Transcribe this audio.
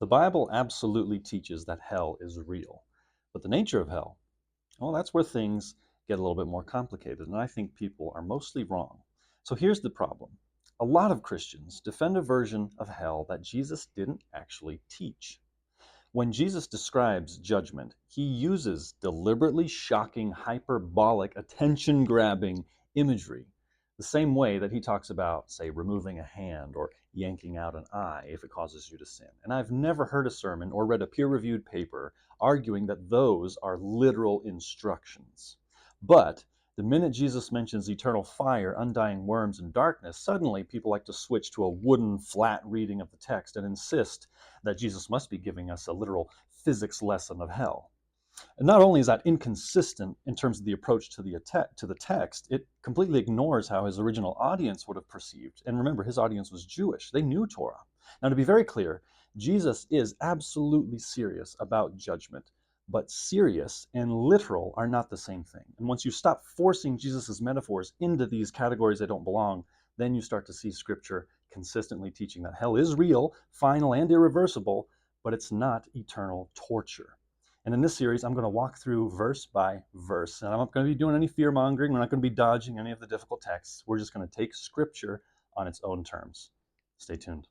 The Bible absolutely teaches that hell is real. But the nature of hell, well, that's where things get a little bit more complicated, and I think people are mostly wrong. So here's the problem. A lot of Christians defend a version of hell that Jesus didn't actually teach. When Jesus describes judgment, he uses deliberately shocking, hyperbolic, attention grabbing imagery, the same way that he talks about, say, removing a hand or yanking out an eye if it causes you to sin. And I've never heard a sermon or read a peer reviewed paper arguing that those are literal instructions. But the minute Jesus mentions eternal fire, undying worms, and darkness, suddenly people like to switch to a wooden, flat reading of the text and insist that Jesus must be giving us a literal physics lesson of hell. And not only is that inconsistent in terms of the approach to the text, it completely ignores how his original audience would have perceived. And remember, his audience was Jewish. They knew Torah. Now, to be very clear, Jesus is absolutely serious about judgment, but serious and literal are not the same thing. And once you stop forcing Jesus' metaphors into these categories that don't belong, then you start to see Scripture consistently teaching that hell is real, final, and irreversible, but it's not eternal torture. And in this series, I'm going to walk through verse by verse. And I'm not going to be doing any fear mongering. We're not going to be dodging any of the difficult texts. We're just going to take Scripture on its own terms. Stay tuned.